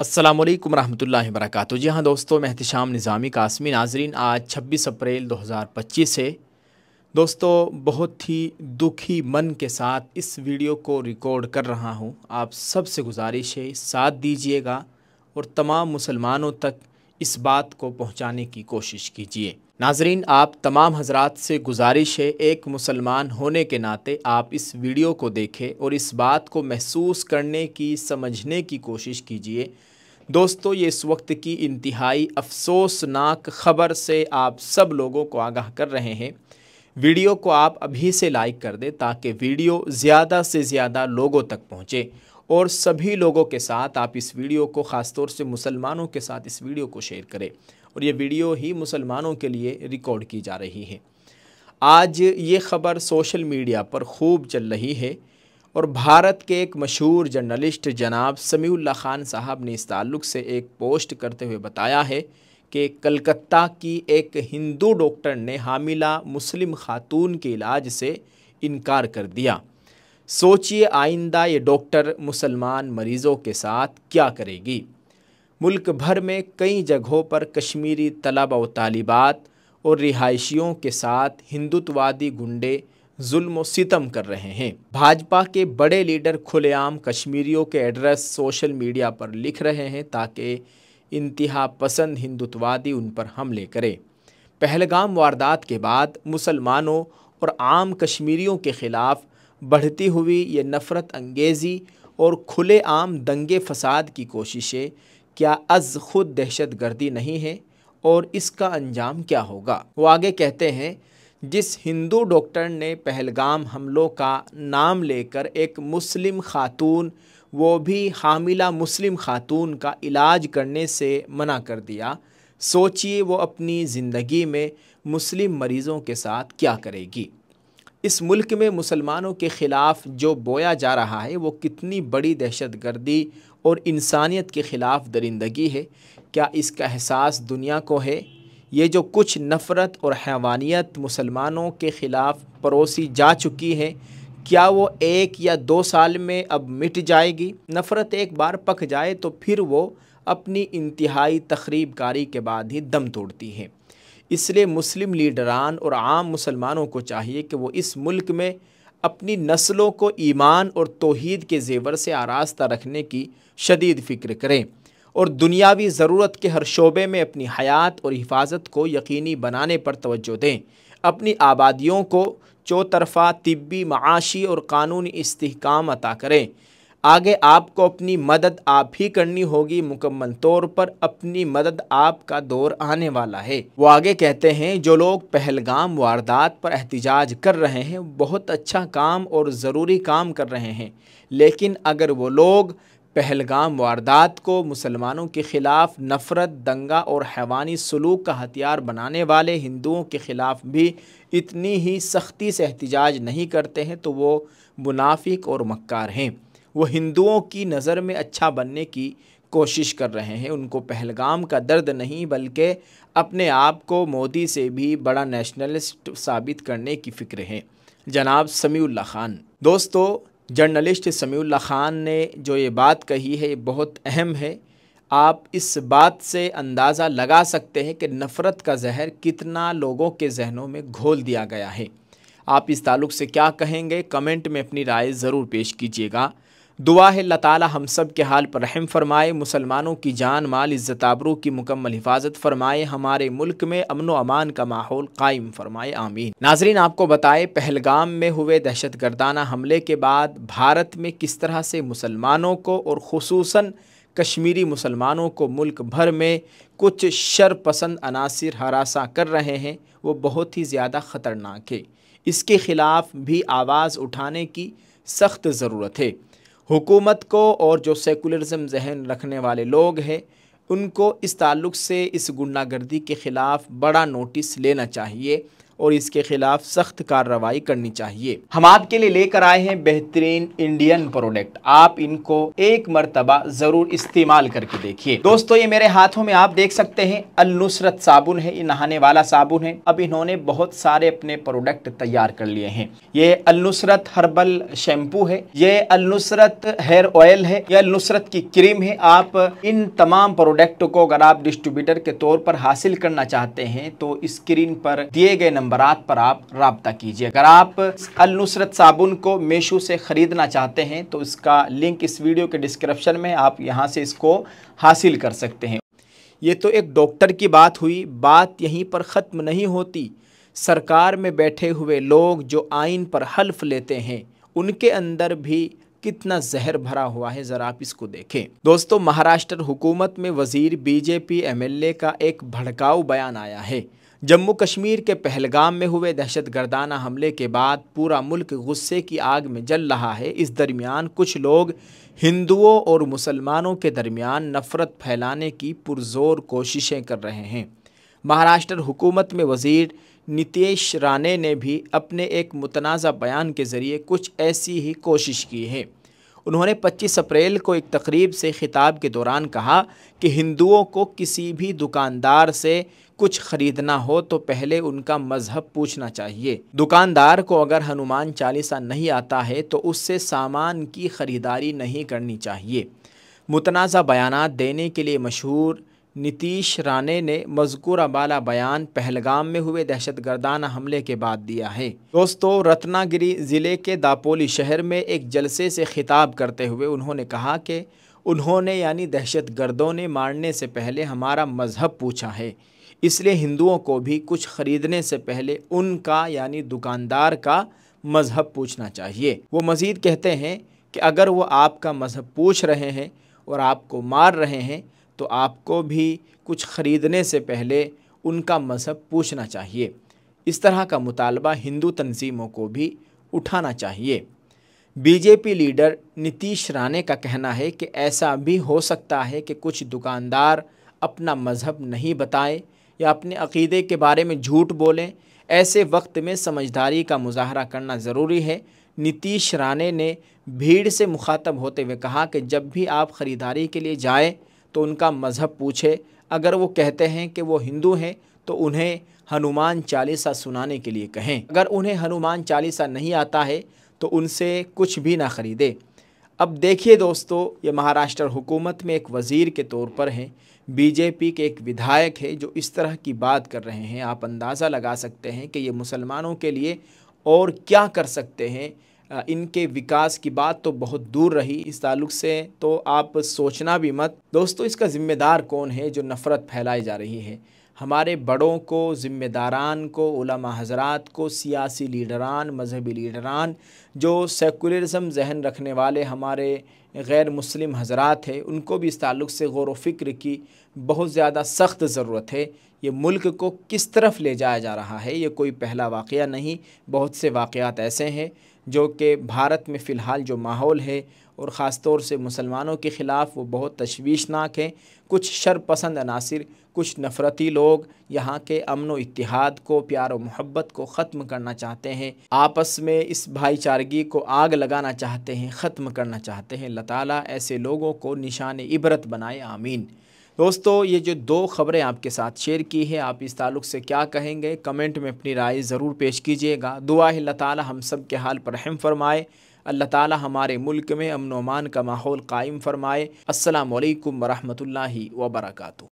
अस्सलाम वालेकुम रहमतुल्लाहि वबरकातुहू। जी हाँ दोस्तों, मैं एहतिशाम निज़ामी कासमी। नाज़रीन, आज 26 अप्रैल 2025 है। दोस्तों, बहुत ही दुखी मन के साथ इस वीडियो को रिकॉर्ड कर रहा हूँ। आप सबसे गुजारिश है साथ दीजिएगा और तमाम मुसलमानों तक इस बात को पहुँचाने की कोशिश कीजिए। नाज़रीन, आप तमाम हजरात से गुजारिश है, एक मुसलमान होने के नाते आप इस वीडियो को देखें और इस बात को महसूस करने की, समझने की कोशिश कीजिए। दोस्तों, ये इस वक्त की इंतहाई अफसोसनाक ख़बर से आप सब लोगों को आगाह कर रहे हैं। वीडियो को आप अभी से लाइक कर दें ताकि वीडियो ज़्यादा से ज़्यादा लोगों तक पहुँचे और सभी लोगों के साथ आप इस वीडियो को, ख़ास तौर से मुसलमानों के साथ इस वीडियो को शेयर करें। और ये वीडियो ही मुसलमानों के लिए रिकॉर्ड की जा रही है। आज ये ख़बर सोशल मीडिया पर खूब चल रही है और भारत के एक मशहूर जर्नलिस्ट जनाब समीउल्लाह खान साहब ने इस ताल्लुक़ से एक पोस्ट करते हुए बताया है कि कलकत्ता की एक हिंदू डॉक्टर ने हामिला मुस्लिम खातून के इलाज से इनकार कर दिया। सोचिए आइंदा ये डॉक्टर मुसलमान मरीज़ों के साथ क्या करेगी। मुल्क भर में कई जगहों पर कश्मीरी तलबा व तालिबात और रिहायशियों के साथ हिंदुत्ववादी गुंडे जुल्म व सितम कर रहे हैं। भाजपा के बड़े लीडर खुलेआम कश्मीरियों के एड्रेस सोशल मीडिया पर लिख रहे हैं ताकि इंतहा पसंद हिंदुत्ववादी उन पर हमले करें। पहलगाम वारदात के बाद मुसलमानों और आम कश्मीरियों के ख़िलाफ़ बढ़ती हुई ये नफ़रत अंगेज़ी और खुलेआम दंगे फसाद की कोशिशें क्या अज़ खुद दहशत गर्दी नहीं है और इसका अंजाम क्या होगा। वो आगे कहते हैं, जिस हिंदू डॉक्टर ने पहलगाम हमलों का नाम लेकर एक मुस्लिम खातून, वो भी हामिला मुस्लिम खातून का इलाज करने से मना कर दिया, सोचिए वो अपनी ज़िंदगी में मुस्लिम मरीज़ों के साथ क्या करेगी। इस मुल्क में मुसलमानों के ख़िलाफ़ जो बोया जा रहा है वो कितनी बड़ी दहशत गर्दी और इंसानियत के ख़िलाफ़ दरिंदगी है। क्या इसका एहसास दुनिया को है? ये जो कुछ नफ़रत और हैवानियत मुसलमानों के ख़िलाफ़ परोसी जा चुकी है, क्या वो 1 या 2 साल में अब मिट जाएगी? नफ़रत एक बार पक जाए तो फिर वो अपनी इंतहाई तख़रीबकारी के बाद ही दम तोड़ती है। इसलिए मुस्लिम लीडरान और आम मुसलमानों को चाहिए कि वो इस मुल्क में अपनी नस्लों को ईमान और तौहीद के ज़ेवर से आरास्ता रखने की शदीद फ़िक्र करें और दुनियावी ज़रूरत के हर शोबे में अपनी हयात और हिफाजत को यकीनी बनाने पर तवज्जो दें। अपनी आबादियों को चौतरफा तिब्बी, माशी और कानूनी इस्तिहकाम अता करें। आगे आपको अपनी मदद आप ही करनी होगी। मुकम्मल तौर पर अपनी मदद आपका दौर आने वाला है। वो आगे कहते हैं, जो लोग पहलगाम वारदात पर एहतिजाज कर रहे हैं बहुत अच्छा काम और ज़रूरी काम कर रहे हैं, लेकिन अगर वो लोग पहलगाम वारदात को मुसलमानों के ख़िलाफ़ नफ़रत, दंगा और हैवानी सलूक का हथियार बनाने वाले हिंदुओं के ख़िलाफ़ भी इतनी ही सख्ती से एहतिजाज नहीं करते हैं तो वो मुनाफिक और मक्कार हैं। वो हिंदुओं की नज़र में अच्छा बनने की कोशिश कर रहे हैं। उनको पहलगाम का दर्द नहीं बल्कि अपने आप को मोदी से भी बड़ा नेशनलिस्ट साबित करने की फ़िक्र है। जनाब समीउल्लाह खान। दोस्तों, जर्नलिस्ट समीउल्लाह खान ने जो ये बात कही है ये बहुत अहम है। आप इस बात से अंदाज़ा लगा सकते हैं कि नफ़रत का जहर कितना लोगों के जहनों में घोल दिया गया है। आप इस ताल्लुक़ से क्या कहेंगे? कमेंट में अपनी राय ज़रूर पेश कीजिएगा। दुआ है अल्लाह ताला हम सब के हाल पर रहम फरमाए, मुसलमानों की जान माल इज़्ज़त आबरू की मुकम्मल हिफाजत फरमाए, हमारे मुल्क में अमन व अमान का माहौल कायम फरमाए, आमीन। नाज़रीन, आपको बताए पहलगाम में हुए दहशत गर्दाना हमले के बाद भारत में किस तरह से मुसलमानों को और ख़ुसूसन कश्मीरी मुसलमानों को मुल्क भर में कुछ शर पसंद अनासिर हरासा कर रहे हैं, वो बहुत ही ज़्यादा ख़तरनाक है। इसके ख़िलाफ़ भी आवाज़ उठाने की सख्त ज़रूरत है। हुकूमत को और जो सेकुलरिज़म जहन रखने वाले लोग हैं उनको इस ताल्लुक़ से इस गुंडागर्दी के ख़िलाफ़ बड़ा नोटिस लेना चाहिए اور اس کے خلاف سخت کارروائی کرنی چاہیے۔ ہم آپ کے لیے لے کر آئے ہیں بہترین انڈین پروڈکٹ، آپ ان کو ایک مرتبہ ضرور استعمال کر کے دیکھیے۔ دوستو یہ میرے ہاتھوں میں آپ دیکھ سکتے ہیں النصرت صابن ہے، یہ نہانے والا صابن ہے۔ اب انہوں نے بہت سارے اپنے پروڈکٹ تیار کر لیے ہیں۔ یہ النصرت ہربل شیمپو ہے، یہ النصرت ہیئر آئل ہے، یہ النصرت کی کریم ہے۔ آپ ان تمام پروڈکٹ کو اگر آپ ڈسٹریبیوٹر کے طور پر حاصل کرنا چاہتے ہیں تو اسکرین پر دیے گئے نمبرات پر آپ رابطہ کیجیے۔ اگر آپ النصرت صابن کو میشو سے خریدنا چاہتے ہیں تو اس کا لنک اس ویڈیو کے ڈسکرپشن میں، آپ یہاں سے اس کو حاصل کر سکتے ہیں۔ یہ تو ایک ڈاکٹر کی بات ہوئی، بات یہیں پر ختم نہیں ہوتی۔ سرکار میں بیٹھے ہوئے لوگ جو آئین پر حلف لیتے ہیں ان کے اندر بھی کتنا زہر بھرا ہوا ہے، ذرا آپ اس کو دیکھیں۔ دوستو مہاراشٹر حکومت میں وزیر B J P M L A کا ایک بھڑکاؤ بیان آیا ہے۔ جموں کشمیر کے پہلگام میں ہوئے دہشت گردانہ حملے کے بعد پورا ملک غصے کی آگ میں جل رہا ہے۔ اس درمیان کچھ لوگ ہندوؤں اور مسلمانوں کے درمیان نفرت پھیلانے کی پرزور کوششیں کر رہے ہیں۔ مہاراشٹر حکومت میں وزیر نتیش رانے نے بھی اپنے ایک متنازع بیان کے ذریعے کچھ ایسی ہی کوشش کی ہے۔ انہوں نے 25 اپریل کو ایک تقریب سے خطاب کے دوران کہا کہ ہندوؤں کو کسی بھی دکاندار سے کچھ خریدنا ہو تو پہلے ان کا مذہب پوچھنا چاہیے۔ دکاندار کو اگر ہنومان چالیسا نہیں آتا ہے تو اس سے سامان کی خریداری نہیں کرنی چاہیے۔ متنازع بیانات دینے کے لیے مشہور نتیش رانے نے مذکورہ بالا بیان پہلگام میں ہوئے دہشت گردانہ حملے کے بعد دیا ہے۔ دوستو رتنا گری ضلع کے داپولی شہر میں ایک جلسے سے خطاب کرتے ہوئے انہوں نے کہا کہ انہوں نے یعنی دہشت گردوں نے مارنے سے پہلے ہمارا مذہب پوچھا ہے، اس لیے ہندوؤں کو بھی کچھ خریدنے سے پہلے ان کا یعنی دکاندار کا مذہب پوچھنا چاہیے۔ وہ مزید کہتے ہیں کہ اگر وہ آپ کا مذہب پوچھ رہے ہیں اور آپ کو مار رہے ہیں تو آپ کو بھی کچھ خریدنے سے پہلے ان کا مذہب پوچھنا چاہیے۔ اس طرح کا مطالبہ ہندو تنظیموں کو بھی اٹھانا چاہیے۔ B J P leader Nitesh Rane کا کہنا ہے کہ ایسا بھی ہو سکتا ہے کہ کچھ دکاندار اپنا مذہب نہیں بتائیں یا اپنے عقیدے کے بارے میں جھوٹ بولیں۔ ایسے وقت میں سمجھداری کا مظاہرہ کرنا ضروری ہے۔ نتیش رانے نے بھیڑ سے مخاطب ہوتے ہوئے کہا کہ جب بھی آپ خریداری کے لیے جائیں تو ان کا مذہب پوچھے۔ اگر وہ کہتے ہیں کہ وہ ہندو ہیں تو انہیں ہنومان چالیسا سنانے کے لیے کہیں۔ اگر انہیں ہنومان چالیسا نہیں آتا ہے تو ان سے کچھ بھی نہ خریدے۔ اب دیکھیے دوستو، یہ مہاراشٹر حکومت میں ایک وزیر کے طور پر ہیں، بی جے پی کے ایک ودھائک ہے جو اس طرح کی بات کر رہے ہیں۔ آپ اندازہ لگا سکتے ہیں کہ یہ مسلمانوں کے لیے اور کیا کر سکتے ہیں۔ ان کے وکاس کی بات تو بہت دور رہی، اس تعلق سے تو آپ سوچنا بھی مت۔ دوستو اس کا ذمہ دار کون ہے جو نفرت پھیلائی جا رہی ہے؟ ہمارے بڑوں کو، ذمہ داران کو، علماء حضرات کو، سیاسی لیڈران، مذہبی لیڈران، جو سیکولرزم ذہن رکھنے والے ہمارے غیر مسلم حضرات ہیں، ان کو بھی اس تعلق سے غور و فکر کی بہت زیادہ سخت ضرورت ہے۔ یہ ملک کو کس طرف لے جایا جا رہا ہے، یہ کوئی پہلا واقعہ نہیں، بہت سے واقعات ایسے ہیں جو کہ بھارت میں فی الحال جو ماحول ہے اور خاص طور سے مسلمانوں کے خلاف وہ بہت تشویشناک ہے۔ کچھ شر پسند عناصر، کچھ نفرتی لوگ یہاں کے امن و اتحاد کو، پیار و محبت کو ختم کرنا چاہتے ہیں، آپس میں اس بھائی چارگی کو آگ لگانا چاہتے ہیں، ختم کرنا چاہتے ہیں۔ اللہ تعالیٰ ایسے لوگوں کو نشان عبرت بنائے، آمین۔ دوستو یہ جو دو خبریں آپ کے ساتھ شیئر کی ہے، آپ اس تعلق سے کیا کہیں گے؟ کمنٹ میں اپنی رائے ضرور پیش کیجیے گا۔ دعا ہے اللہ تعالیٰ ہم سب کے حال پر رحم فرمائے، اللہ تعالیٰ ہمارے ملک میں امن و امان کا ماحول قائم فرمائے۔ السلام علیکم ورحمۃ اللہ وبرکاتہ۔